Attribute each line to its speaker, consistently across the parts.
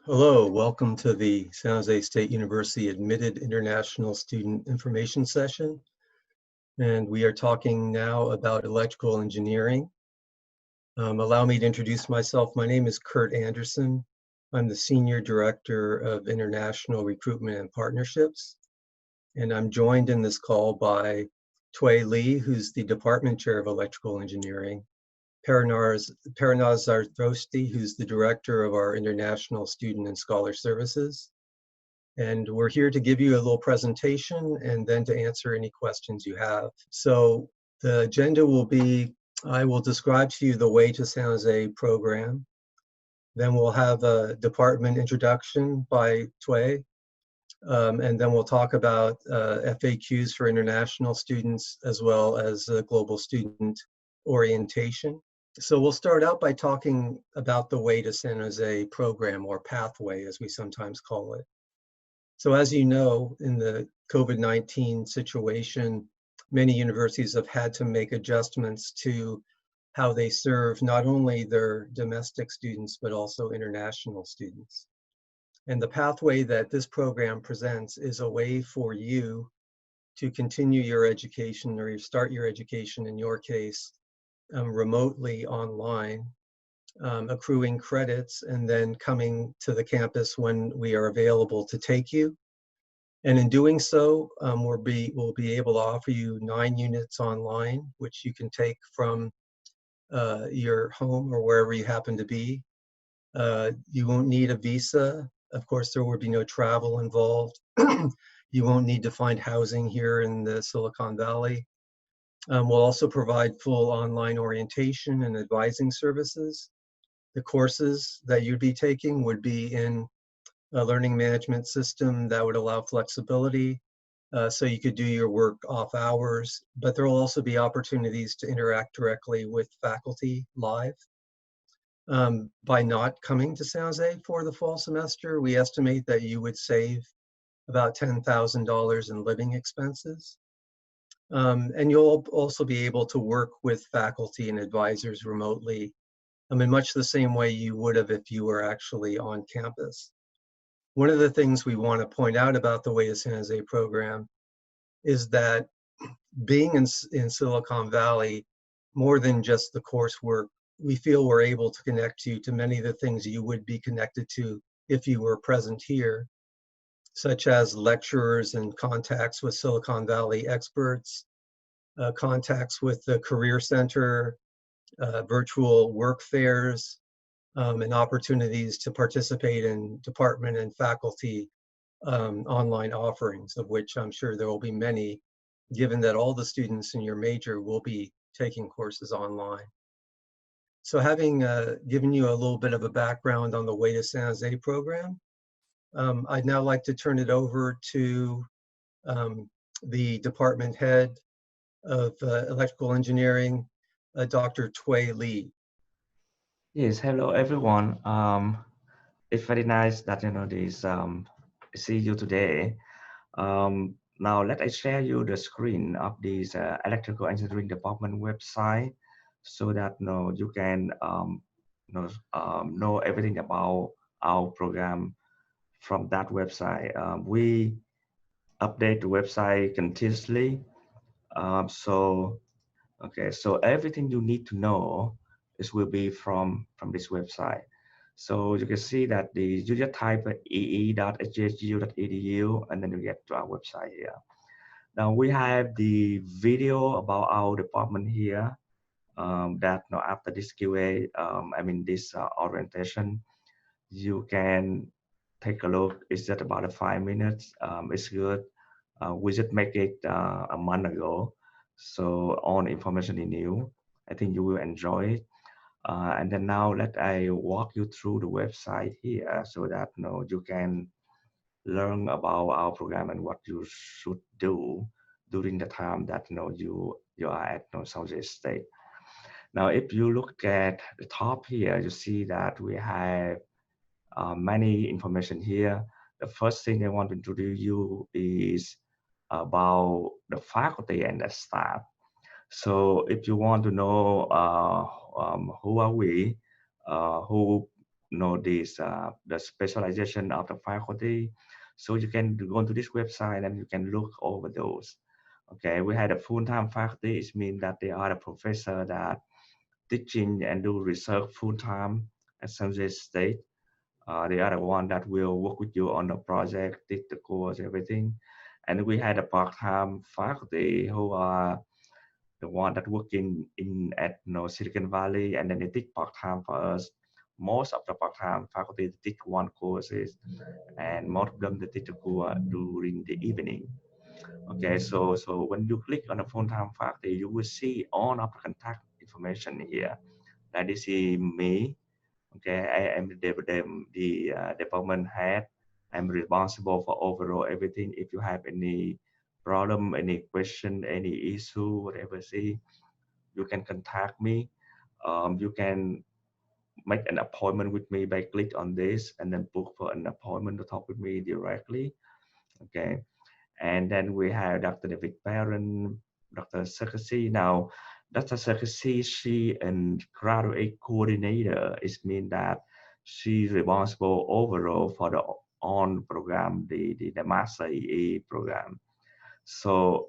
Speaker 1: Hello, welcome to the San Jose State University Admitted International Student Information Session. And we are talking now about electrical engineering. Allow me to introduce myself. My name is Kurt Anderson. I'm the Senior Director of International Recruitment and Partnerships. And I'm joined in this call by Tway Lee, who's the Department Chair of Electrical Engineering, Paranaz Zardosti, who's the Director of our International Student and Scholar Services. And we're here to give you a little presentation and then to answer any questions you have. So the agenda will be, I will describe to you the Way to San Jose program. Then we'll have a department introduction by Tway. And then we'll talk about FAQs for international students as well as global student orientation. So we'll start out by talking about the Way to San Jose program, or pathway as we sometimes call it. So as you know, in the COVID-19 situation, many universities have had to make adjustments to how they serve not only their domestic students, but also international students. And the pathway that this program presents is a way for you to continue your education, or you start your education in your case, remotely online, accruing credits, and then coming to the campus when we are available to take you. And in doing so, we'll be able to offer you 9 units online, which you can take from your home or wherever you happen to be. You won't need a visa. Of course, there will be no travel involved. You won't need to find housing here in the Silicon Valley. We'll also provide full online orientation and advising services. The courses that you'd be taking would be in a learning management system that would allow flexibility, so you could do your work off hours, but there will also be opportunities to interact directly with faculty live. By not coming to San Jose for the fall semester, we estimate that you would save about $10,000 in living expenses. And you'll also be able to work with faculty and advisors remotely, in much the same way you would have if you were actually on campus. One of the things we want to point out about the Way to San Jose program is that being in Silicon Valley, more than just the coursework, we feel we're able to connect you to many of the things you would be connected to if you were present here, such as lecturers and contacts with Silicon Valley experts, contacts with the Career Center, virtual work fairs, and opportunities to participate in department and faculty online offerings, of which I'm sure there will be many, given that all the students in your major will be taking courses online. So having given you a little bit of a background on the Way to San Jose program, I'd now like to turn it over to the department head of electrical engineering, Dr. Tway Lee.
Speaker 2: Yes, hello everyone. It's very nice that this see you today. Now let I share you the screen of this electrical engineering department website, so that you can know everything about our program from that website. We update the website continuously. So everything you need to know will be from this website. So you can see that you just type ee.sjsu.edu and then you get to our website here. Now we have the video about our department here. That after this QA, this orientation, you can take a look. It's just about 5 minutes. It's good. We just make it a month ago, so all information is new. I think you will enjoy it. And then now let I walk you through the website here, so that you can learn about our program and what you should do during the time that you are at San Jose State. Now, if you look at the top here, you see that we have many information here. The first thing I want to introduce you is about the faculty and the staff. So if you want to know who are we, who know this the specialization of the faculty. So you can go onto this website and you can look over those. Okay, we had a full-time faculty. It means that they are a professor that teaching and do research full-time at San Jose State. They are the one that will work with you on the project, teach the course, everything. And we had a part-time faculty who are the one that working in at Silicon Valley, and then they teach part-time for us. Most of the part-time faculty teach one courses, and most of them they teach the course during the evening. Okay, so when you click on the full-time faculty, you will see all of the contact information here. That is me. Okay, I am the department head. I'm responsible for overall everything. If you have any problem, any question, any issue, whatever, see, you can contact me. You can make an appointment with me by click on this and then book for an appointment to talk with me directly. Okay, and then we have Dr. David Barron, Dr. Sarkozy. Now, Dr. Sarkozy, she and graduate coordinator. It means that she's responsible overall for the on program, the Master EE program. So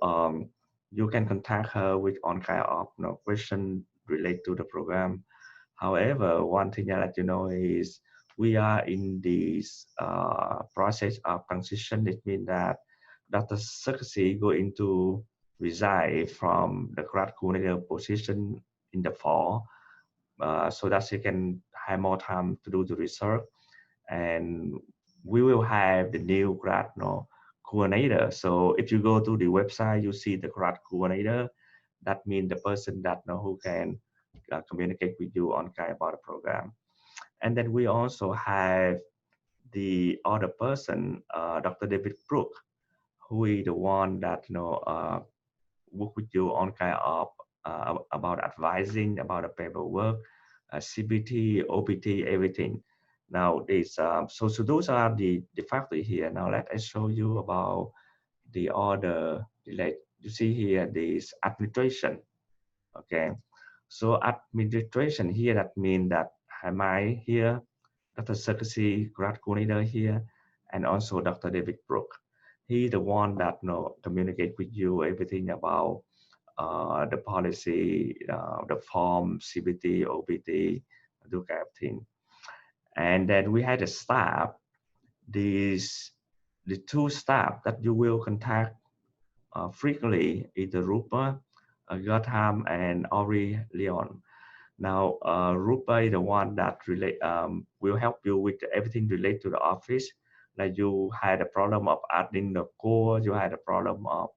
Speaker 2: you can contact her with on kind of question related to the program. However, one thing that I let you know is we are in this process of transition. It means that Dr. Sarkozy going to resign from the grad coordinator position in the fall, so that she can have more time to do the research, and we will have the new grad coordinator. So if you go to the website, you see the grad coordinator. That means the person that who can communicate with you on kind about the program. And then we also have the other person, Dr. David Brook, who is the one that work with you on kind of about advising about the paperwork, CPT, OPT, everything. Now, this so those are the factors here. Now, let us show you about the other. Like you see here, this administration. Okay, so administration here, that means that am I here, Dr. Sarkozy, grad coordinator here, and also Dr. David Brook. He the one that communicate with you everything about the policy, the form, CPT, OPT, do kind of thing. And then we had the staff, these the two staff that you will contact frequently is the Rupa, Gotham, and Ori Leon. Now, Rupa is the one that will help you with everything related to the office. Like you had a problem of adding the core, you had a problem of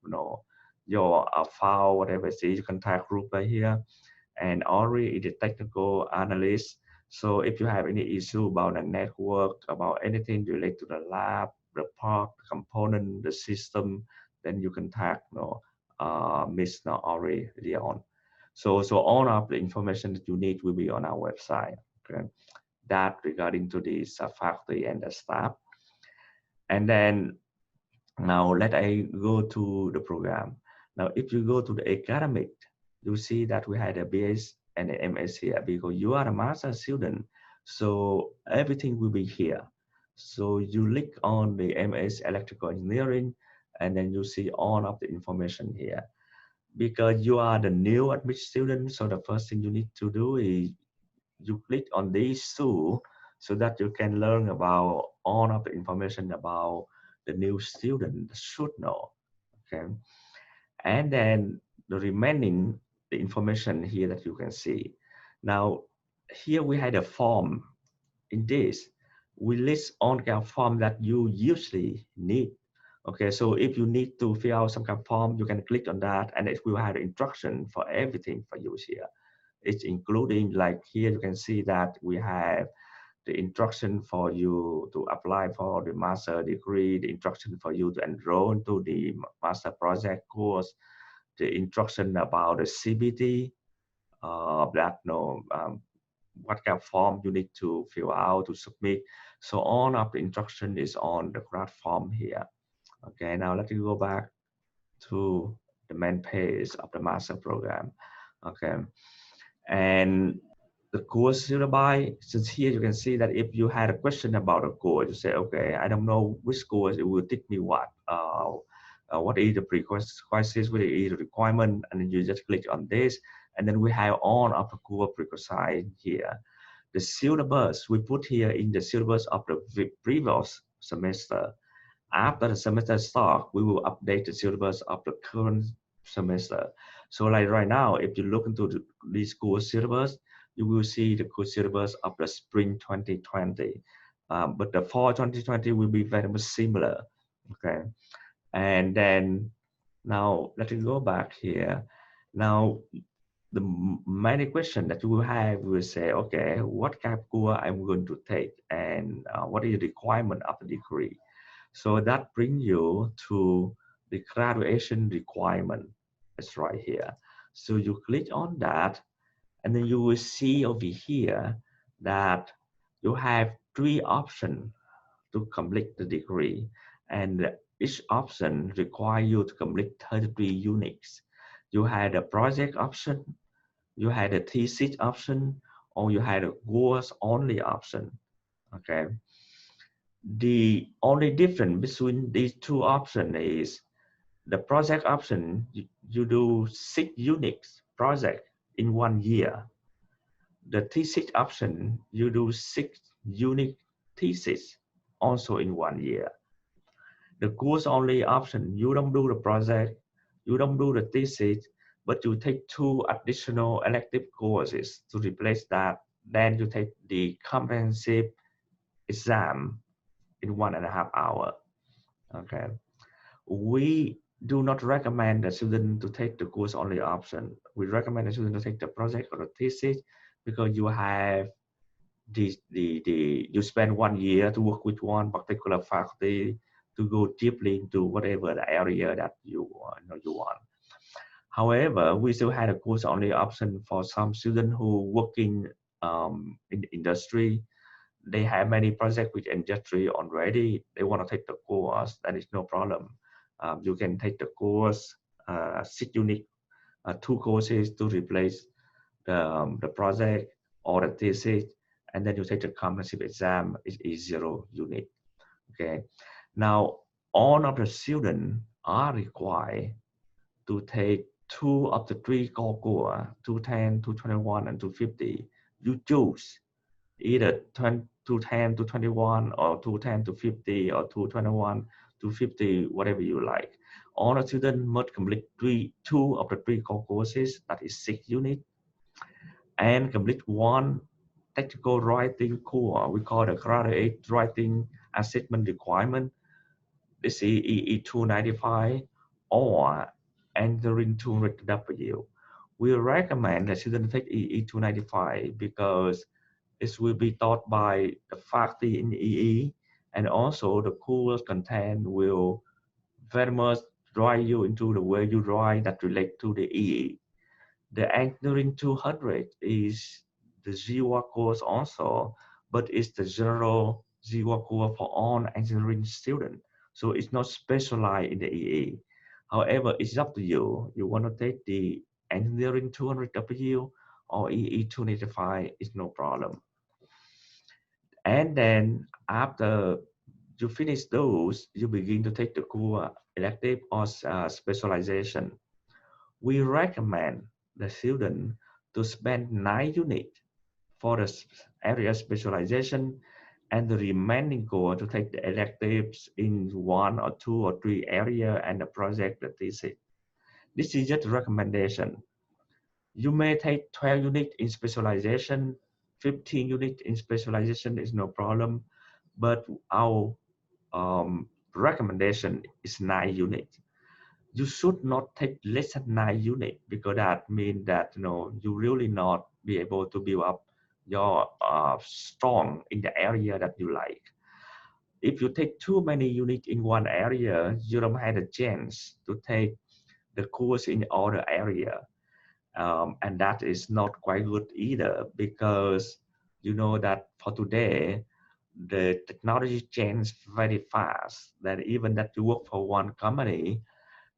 Speaker 2: your file, whatever. So you contact Rupa here, and Ori is the technical analyst. So if you have any issue about the network, about anything related to the lab, the part, the component, the system, then you contact Miss Ori Leon. So all of the information that you need will be on our website. Okay, that regarding to the faculty and the staff. And then now let I go to the program. Now, if you go to the academic, you see that we had a BS and an MS here because you are a master student. So everything will be here. So you click on the MS Electrical Engineering, and then you see all of the information here. Because you are the new admit student, so the first thing you need to do is you click on these two so that you can learn about all of the information about the new student should know. Okay, and then the remaining the information here that you can see. Now here we had a form. In this we list all kind of form that you usually need. Okay, so if you need to fill out some kind of form, you can click on that, and it will have instruction for everything for you here. It's including, like here you can see that we have the instruction for you to apply for the master degree, the instruction for you to enroll into the master project course, the instruction about the CPT, that what kind of form you need to fill out to submit. So all of the instruction is on the platform here. Okay, now let me go back to the main page of the master program. Okay, and the course syllabi. Since here you can see that if you had a question about a course, you say, okay, I don't know which course, it will teach me what is the prerequisites, what is the requirement, and then you just click on this, and then we have all of the core prerequisites here. The syllabus we put here in the syllabus of the previous semester. After the semester starts, we will update the syllabus of the current semester. So like right now, if you look into this course syllabus, you will see the course syllabus of the spring 2020. But the fall 2020 will be very much similar. Okay. And then now let me go back here. Now the many questions that you will have will say, okay, what kind of course I'm going to take, and what is the requirement of the degree. So that brings you to the graduation requirement. It's right here. So you click on that, and then you will see over here that you have 3 options to complete the degree, and each option requires you to complete 33 units. You had a project option, you had a thesis option, or you had a course only option. Okay. The only difference between these 2 options is the project option, you do 6 units project in 1 year. The thesis option, you do 6 unit thesis also in 1 year. The course only option, you don't do the project, you don't do the thesis, but you take 2 additional elective courses to replace that. Then you take the comprehensive exam in 1.5 hours. Okay. We do not recommend the student to take the course only option. We recommend the student to take the project or the thesis, because you have you spend 1 year to work with one particular faculty to go deeply into whatever the area that you want. However, we still had a course only option for some students who working in the industry. They have many projects with industry already. They want to take the course, that is no problem. You can take the course, 6 unit, 2 courses to replace the project or the thesis, and then you take the comprehensive exam is 0 unit. Okay. Now, all of the students are required to take 2 of the 3 core courses, 210, 221, and 250. You choose either 210 to 21 or 210 to 50 or 221 to 50, whatever you like. All the students must complete 2 of the 3 core courses, that is 6 units, and complete 1 technical writing course. We call the graduate writing assessment requirement. This is EE 295 or entering 200W. We recommend that students take EE 295 because it will be taught by the faculty in EE, and also the course content will very much drive you into the way you write that relate to the EE. The engineering 200 is the GWA course also, but it's the general GWA course for all engineering students. So it's not specialized in the EE. However, it's up to you. You want to take the engineering 200W or EE 295, it's no problem. And then after you finish those, you begin to take the course elective or specialization. We recommend the student to spend 9 units for the area specialization, and the remaining course to take the electives in 1 or 2 or 3 area and the project, the thesis. This is just a recommendation. You may take 12 units in specialization, 15 units in specialization is no problem, but our recommendation is 9 units. You should not take less than 9 units, because that means that you really not be able to build up your strong in the area that you like. If you take too many units in one area, you don't have a chance to take the course in other area. And that is not quite good either, because you know that for today, the technology changes very fast, that even that you work for one company,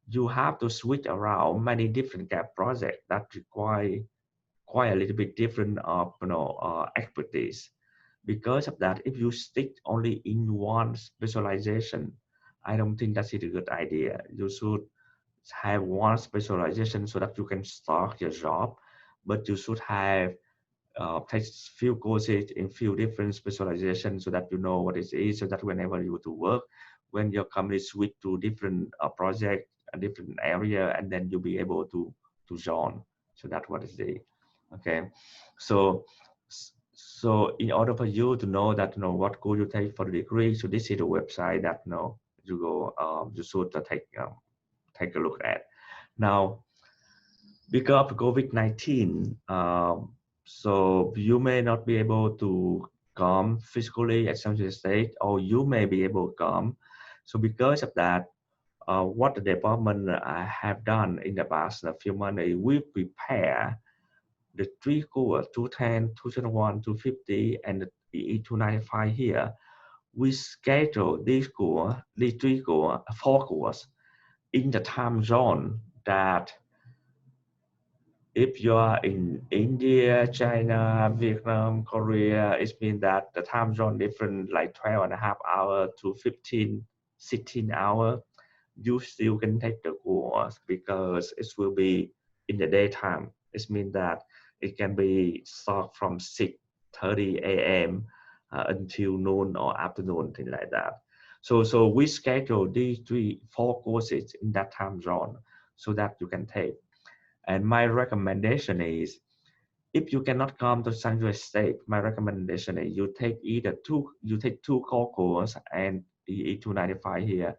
Speaker 2: you have to switch around many different projects that require quite a little bit different of expertise. Because of that, if you stick only in one specialization, I don't think that's a good idea. You should have one specialization so that you can start your job, but you should have take few courses in few different specializations so that you know what it is, so that whenever you to work, when your company switch to different project, a different area, and then you'll be able to join. So that's what it is. Okay, so so in order for you to know that what course you take for the degree, so this is the website that you go you should take a look at. Now, because of COVID-19, so you may not be able to come physically at San Jose State, or you may be able to come. So because of that, what the department have done in the past a few months, we prepare the three courses, 210, 201, 250, and the E295 here. We schedule these three courses, four courses in the time zone that if you are in India, China, Vietnam, Korea, it means that the time zone different like 12 and a half hours to 15, 16 hours. You still can take the course because it will be in the daytime. It means that it can be start from 6:30 a.m. Until noon or afternoon, things like that. So we schedule these four courses in that time zone so that you can take. And my recommendation is, if you cannot come to San Jose State, my recommendation is you take two core courses and E295 here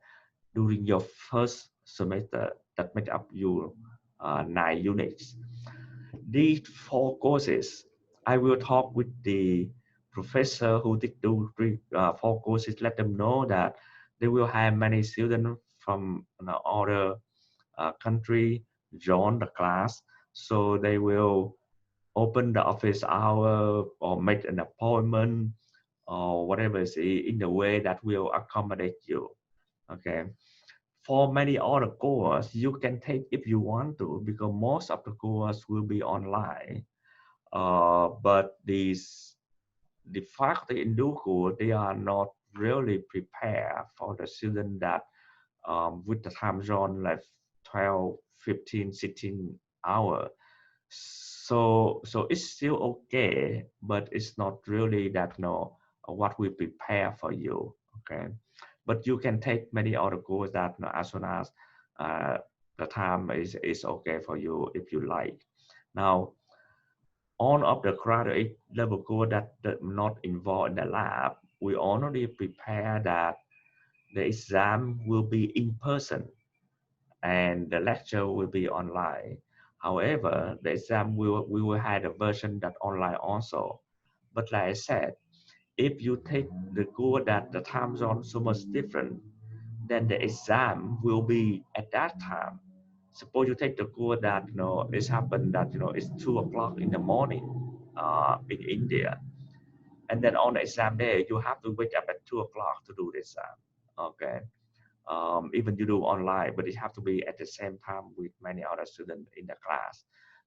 Speaker 2: during your first semester that make up your 9 units. These four courses, I will talk with the professor who did do four courses, let them know that they will have many students from other country join the class, so they will open the office hour or make an appointment or whatever is in the way that will accommodate you. Okay, for many other courses you can take if you want to, because most of the courses will be online, but the faculty in Duku, they are not really prepared for the student that with the time zone like 12, 15, 16 hours. So it's still okay, but it's not really that what we prepare for you. Okay, but you can take many other courses that as soon as uh, the time is okay for you if you like. Now, all of the graduate level course that not involved in the lab, we already prepare that the exam will be in person and the lecture will be online. However, the exam we will have a version that online also. But like I said, if you take the course that the time zone so much different, then the exam will be at that time. Suppose you take the course that it's happened that it's 2 o'clock in the morning in India, and then on the exam day you have to wake up at 2 o'clock to do the exam. Okay, even you do online, but it have to be at the same time with many other students in the class.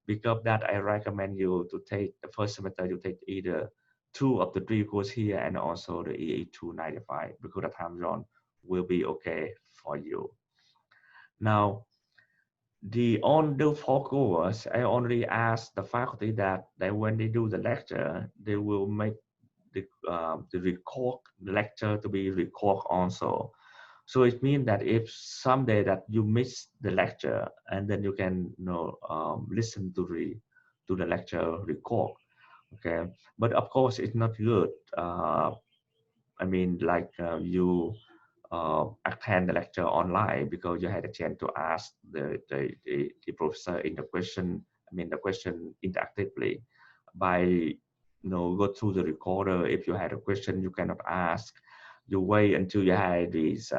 Speaker 2: Because of that, I recommend you to take the first semester, you take either two of the three courses here and also the EA295, because the time zone will be okay for you. Now, on the four courses, I already asked the faculty that when they do the lecture, they will make the record the lecture to be recorded also. So it means that if someday that you miss the lecture, and then you can listen to the lecture record. Okay, but of course it's not good. I mean, like you attend the lecture online because you had a chance to ask the professor in the question. I mean, the question interactively by go through the recorder. If you had a question you cannot ask, you wait until you have this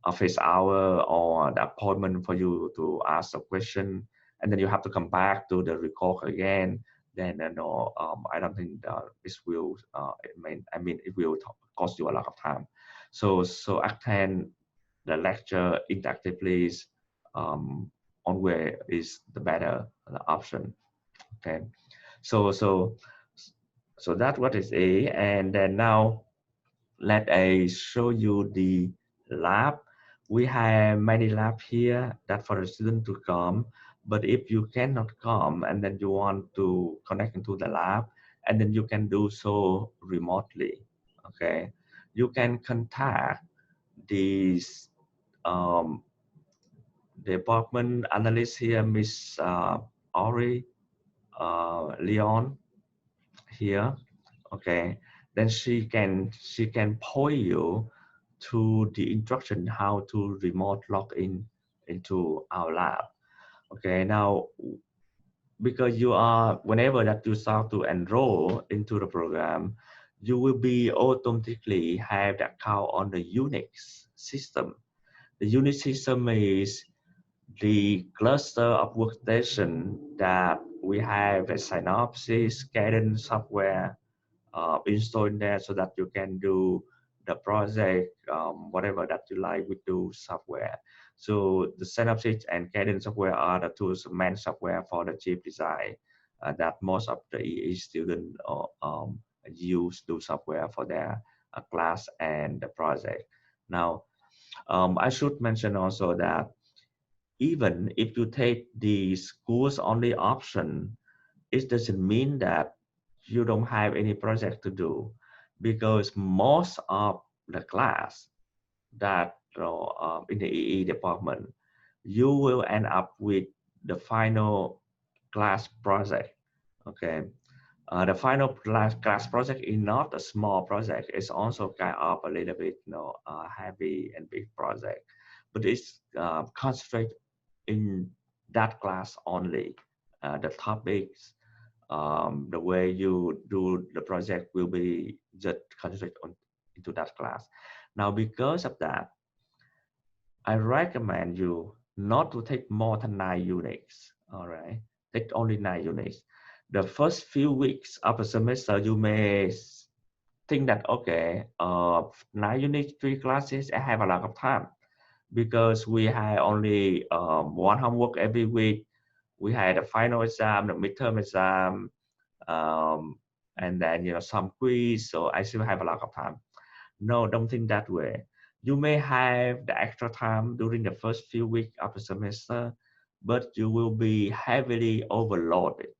Speaker 2: office hour or the appointment for you to ask a question, and then you have to come back to the record again. Then I don't think this will I mean it will cost you a lot of time. So attend the lecture interactively on where is the better option. Okay, so that's what is A, and then now let I show you the lab. We have many lab here that for the student to come, but if you cannot come and then you want to connect into the lab, and then you can do so remotely. Okay, you can contact these department analyst here, Miss Ori Leon here. Okay, then she can point you to the instruction how to remote log in into our lab. Okay, now because you are, whenever that you start to enroll into the program, you will be automatically have the account on the Unix system. The Unix system is the cluster of workstation that we have a synopsis, cadence software installed in there so that you can do the project, whatever that you like with the software. So the synopsis and cadence software are the tools, main software for the chip design that most of the EE students use the software for their class and the project. Now, I should mention also that even if you take the schools only option, it doesn't mean that you don't have any project to do, because most of the class that in the EE department, you will end up with the final class project. Okay, the final class project is not a small project. It's also kind of a little bit, heavy and big project, but it's concentrated in that class only. The topics, the way you do the project will be just concentrated on into that class. Now, because of that, I recommend you not to take more than 9 units. All right, take only 9 units. The first few weeks of a semester, you may think that okay, 9 units, 3 classes, I have a lot of time because we have only one homework every week. We had a final exam, the midterm exam, um, and then some quiz. So I still have a lot of time. No, don't think that way. You may have the extra time during the first few weeks of the semester, but you will be heavily overloaded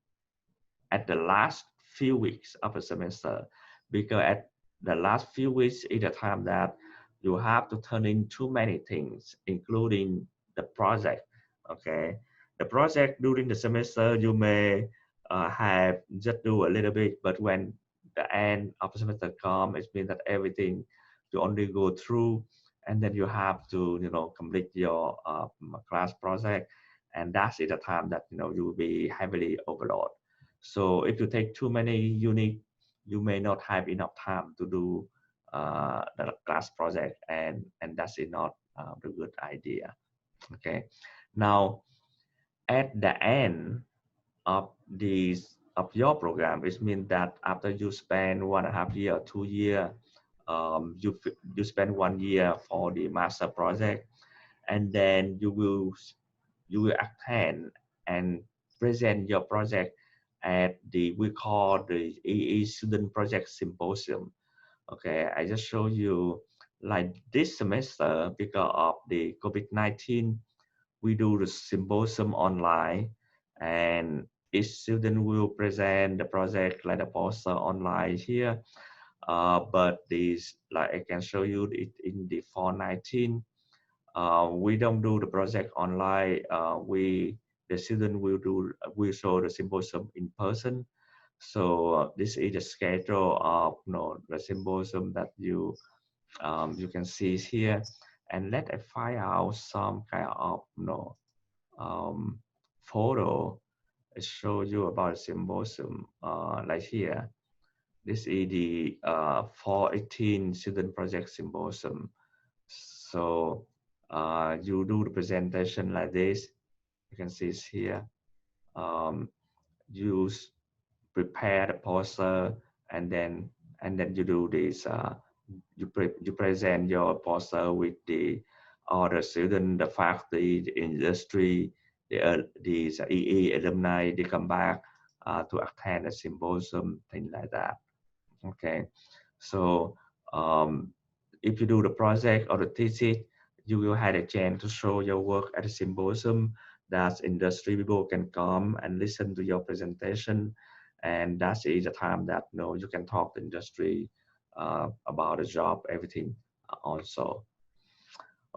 Speaker 2: at the last few weeks of the semester, because at the last few weeks is the time that you have to turn in too many things, including the project. Okay, the project during the semester you may have just do a little bit, but when the end of the semester come, it means that everything you only go through, and then you have to complete your class project, and that's the time that you will be heavily overloaded. So if you take too many units, you may not have enough time to do the class project, and that's not the good idea. Okay. Now, at the end of your program, it means that after you spend 1.5 year, 2 year, you spend 1 year for the master project, and then you will attend and present your project at we call the EE Student Project Symposium. Okay, I just show you like this semester because of the COVID-19, we do the symposium online, and each student will present the project like a poster online here. But this, like I can show you it in the 419. We don't do the project online. The student will show the symposium in person. So this is the schedule of the symposium that you can see here. And let I find out some kind of um, photo. I show you about the symposium like here. This is the 418 student project symposium. So you do the presentation like this. You can see it here. You prepare the poster, and then you do this. You present your poster with the other student, the faculty, the industry, the EE alumni. They come back to attend a symposium, things like that. Okay, so if you do the project or the thesis, you will have a chance to show your work at a symposium that industry people can come and listen to your presentation, and that is the time that you can talk to industry about the job, everything also.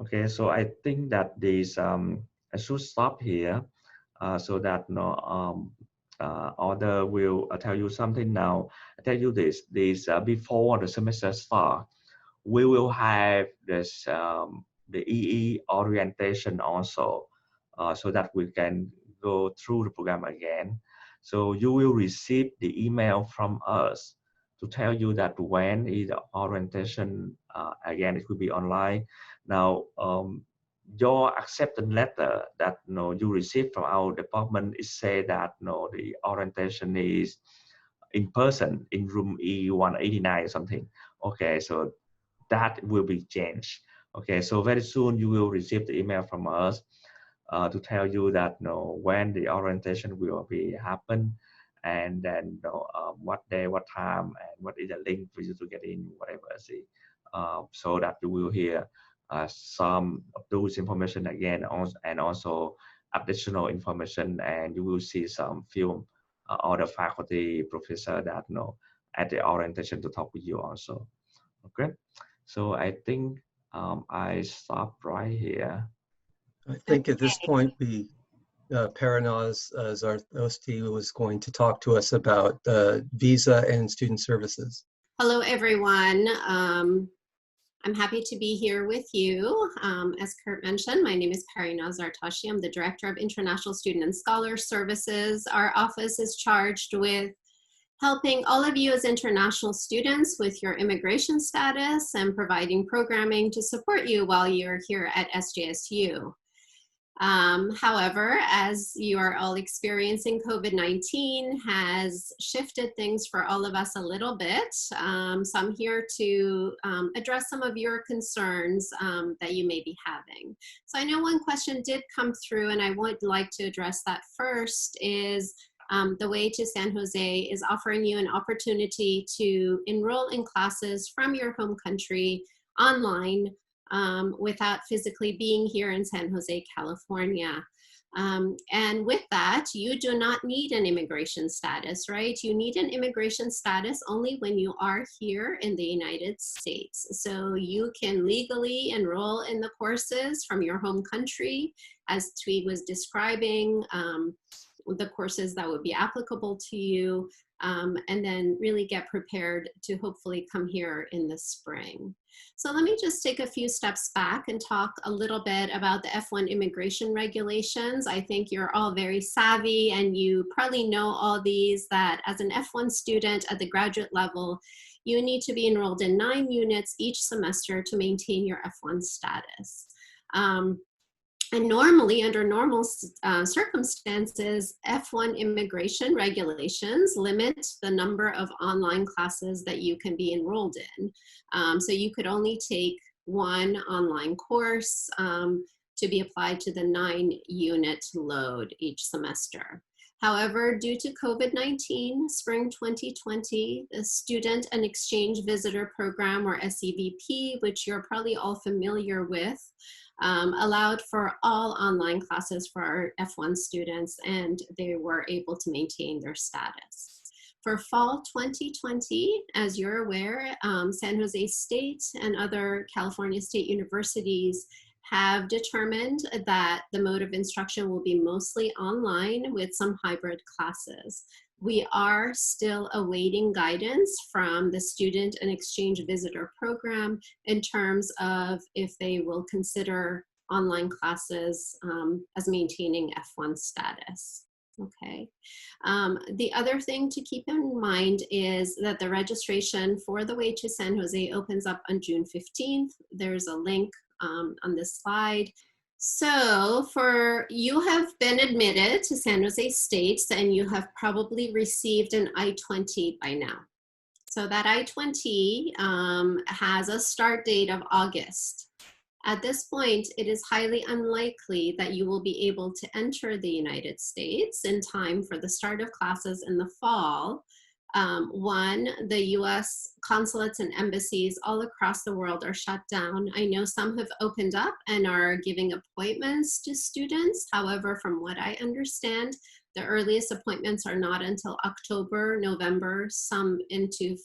Speaker 2: Okay, so I think that this I should stop here so that other will tell you something now. I tell you this before the semester start, we will have this the EE orientation also, so that we can go through the program again. So you will receive the email from us to tell you that when is the orientation again. It will be online. Now your acceptance letter that you receive from our department is say that the orientation is in person in room E189 or something. Okay, so that will be changed. Okay, so very soon you will receive the email from us to tell you that when the orientation will be happen, and then what day, what time, and what is the link for you to get in, whatever. See, so that you will hear some of those information again, and also additional information, and you will see some film other faculty professor that at the orientation to talk with you also. Okay, so I think I stop right here.
Speaker 1: I think at this point, Paranaz Zartosti was going to talk to us about visa and student services.
Speaker 3: Hello, everyone. I'm happy to be here with you. As Kurt mentioned, my name is Paranaz Zartosti. I'm the Director of International Student and Scholar Services. Our office is charged with helping all of you as international students with your immigration status and providing programming to support you while you're here at SJSU. However, as you are all experiencing, COVID-19 has shifted things for all of us a little bit. So I'm here to address some of your concerns that you may be having. So I know one question did come through, and I would like to address that first, is the Way to San Jose is offering you an opportunity to enroll in classes from your home country online without physically being here in San Jose, California. And with that, you do not need an immigration status, right? You need an immigration status only when you are here in the United States. So you can legally enroll in the courses from your home country, as Tweed was describing, the courses that would be applicable to you, and then really get prepared to hopefully come here in the spring. So let me just take a few steps back and talk a little bit about the F1 immigration regulations. I think you're all very savvy, and you probably know all these, that as an F1 student at the graduate level, you need to be enrolled in 9 units each semester to maintain your F1 status. And normally, under normal circumstances, F1 immigration regulations limit the number of online classes that you can be enrolled in. So you could only take 1 online course to be applied to the 9-unit load each semester. However, due to COVID-19, spring 2020, the Student and Exchange Visitor Program, or SEVP, which you're probably all familiar with, allowed for all online classes for our F1 students, and they were able to maintain their status. For fall 2020, as you're aware, San Jose State and other California state universities have determined that the mode of instruction will be mostly online with some hybrid classes. We are still awaiting guidance from the Student and Exchange Visitor Program in terms of if they will consider online classes as maintaining F1 status. Okay. The other thing to keep in mind is that the registration for the Way to San Jose opens up on June 15th. There's a link on this slide. So you have been admitted to San Jose State, and you have probably received an I-20 by now. So that I-20 has a start date of August. At this point, it is highly unlikely that you will be able to enter the United States in time for the start of classes in the fall. One, the US consulates and embassies all across the world are shut down. I know some have opened up and are giving appointments to students. However, from what I understand, the earliest appointments are not until October, November, some into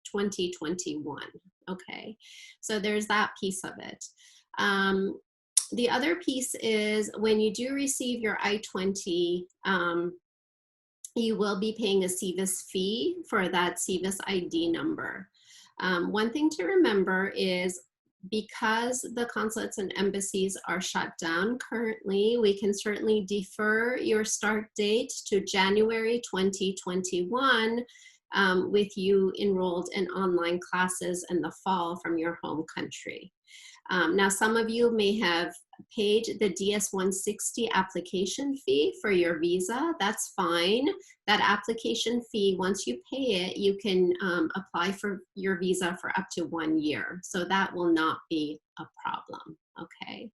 Speaker 3: 2021. Okay, so there's that piece of it. The other piece is when you do receive your I-20, you will be paying a SEVIS fee for that SEVIS ID number. One thing to remember is because the consulates and embassies are shut down currently, we can certainly defer your start date to January 2021 with you enrolled in online classes in the fall from your home country. Now, some of you may have paid the DS-160 application fee for your visa. That's fine. That application fee, once you pay it, you can apply for your visa for up to 1 year. So that will not be a problem, okay?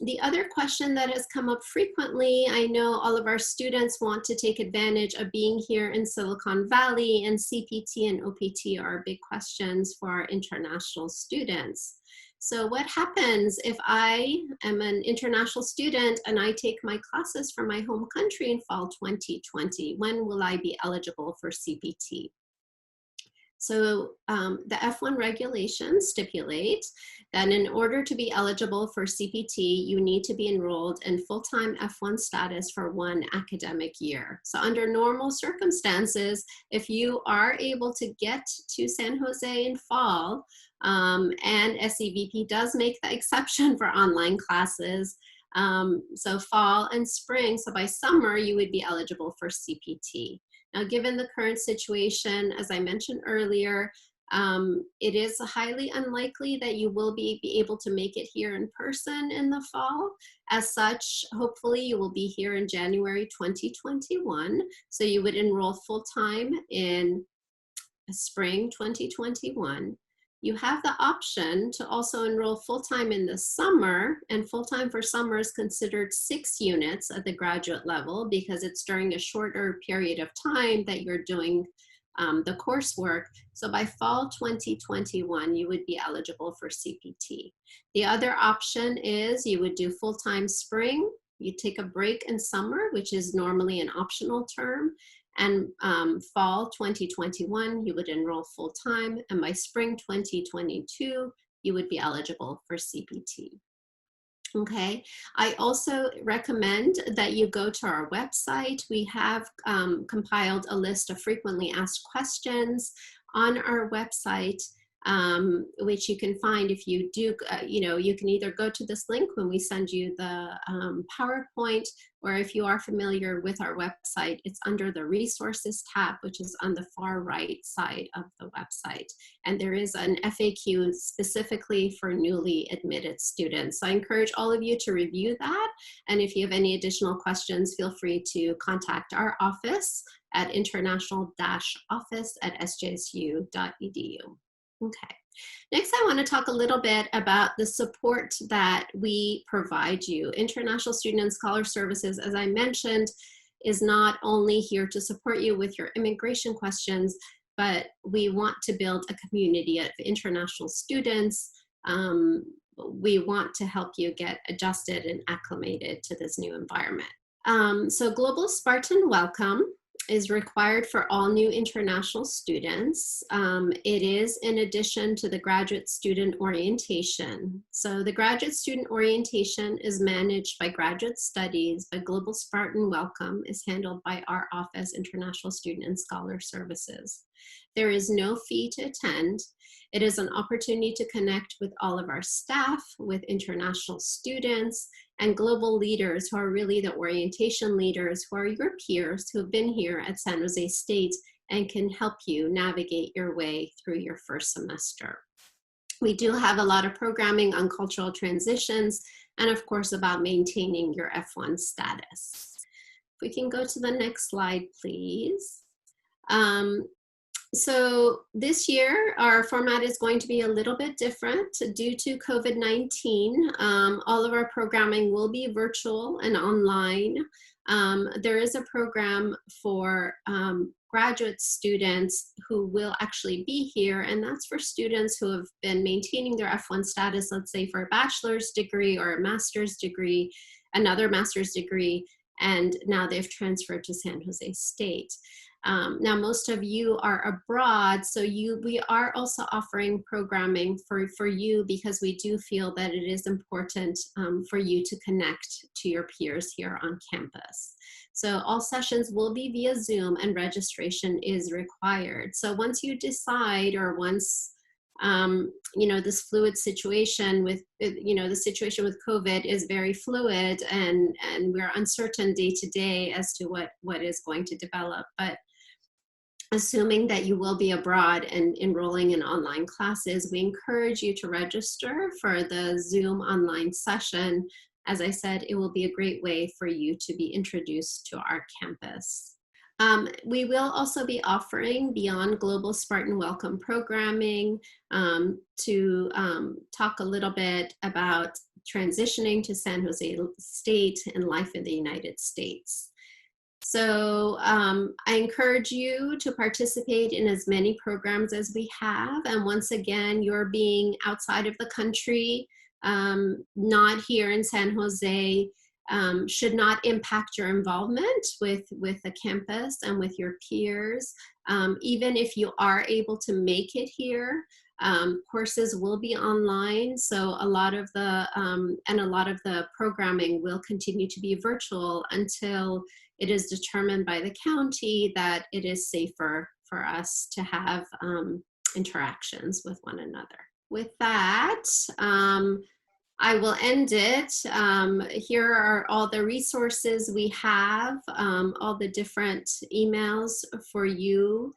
Speaker 3: The other question that has come up frequently, I know all of our students want to take advantage of being here in Silicon Valley, and CPT and OPT are big questions for our international students. So what happens if I am an international student and I take my classes from my home country in fall 2020? When will I be eligible for CPT? So the F1 regulations stipulate that in order to be eligible for CPT, you need to be enrolled in full-time F1 status for 1 academic year. So under normal circumstances, if you are able to get to San Jose in fall, and SEVP does make the exception for online classes, so fall and spring, so by summer, you would be eligible for CPT. Now, given the current situation, as I mentioned earlier, it is highly unlikely that you will be able to make it here in person in the fall. As such, hopefully you will be here in January 2021. So you would enroll full-time in spring 2021. You have the option to also enroll full-time in the summer, and full-time for summer is considered 6 units at the graduate level because it's during a shorter period of time that you're doing the coursework. So by fall 2021, you would be eligible for CPT. The other option is you would do full-time spring, you take a break in summer, which is normally an optional term, and fall 2021, you would enroll full-time, and by spring 2022, you would be eligible for CPT. Okay, I also recommend that you go to our website. We have compiled a list of frequently asked questions on our website, which you can find if you do, you can either go to this link when we send you the PowerPoint, or if you are familiar with our website, it's under the resources tab, which is on the far right side of the website. And there is an FAQ specifically for newly admitted students. So I encourage all of you to review that. And if you have any additional questions, feel free to contact our office at international-office@sjsu.edu. Okay, next I want to talk a little bit about the support that we provide you. International Student and Scholar Services, as I mentioned, is not only here to support you with your immigration questions, but we want to build a community of international students. We want to help you get adjusted and acclimated to this new environment. So Global Spartan Welcome is required for all new international students. It is in addition to the graduate student orientation. So the graduate student orientation is managed by Graduate Studies, but Global Spartan Welcome is handled by our office, International Student and Scholar Services. There is no fee to attend. It is an opportunity to connect with all of our staff, with international students, and global leaders who are really the orientation leaders, who are your peers who have been here at San Jose State and can help you navigate your way through your first semester. We do have a lot of programming on cultural transitions and of course about maintaining your F1 status. If we can go to the next slide, please. So this year, our format is going to be a little bit different due to COVID-19. All of our programming will be virtual and online. There is a program for graduate students who will actually be here, and that's for students who have been maintaining their F1 status, let's say for a bachelor's degree or a master's degree, another master's degree, and now they've transferred to San Jose State. Now, most of you are abroad, so we are also offering programming for you because we do feel that it is important for you to connect to your peers here on campus. So all sessions will be via Zoom and registration is required. So once you decide, or once you know, this fluid situation with, you know, the situation with COVID is very fluid, and we're uncertain day to day as to what is going to develop. But assuming that you will be abroad and enrolling in online classes, we encourage you to register for the Zoom online session. As I said, it will be a great way for you to be introduced to our campus. We will also be offering Beyond Global Spartan Welcome programming to talk a little bit about transitioning to San Jose State and life in the United States. So I encourage you to participate in as many programs as we have. And once again, you're being outside of the country, not here in San Jose, should not impact your involvement with the campus and with your peers. Even if you are able to make it here, courses will be online, so a lot of the programming will continue to be virtual until it is determined by the county that it is safer for us to have interactions with one another. With that, I will end it. Here are all the resources we have, all the different emails for you.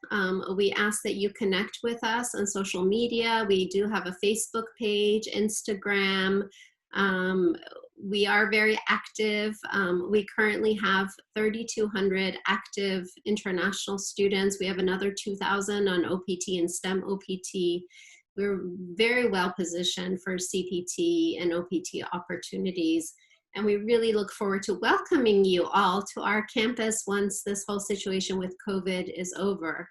Speaker 3: We ask that you connect with us on social media. We do have a Facebook page, Instagram. We are very active. We currently have 3,200 active international students. We have another 2,000 on OPT and STEM OPT. We're very well positioned for CPT and OPT opportunities, and we really look forward to welcoming you all to our campus once this whole situation with COVID is over.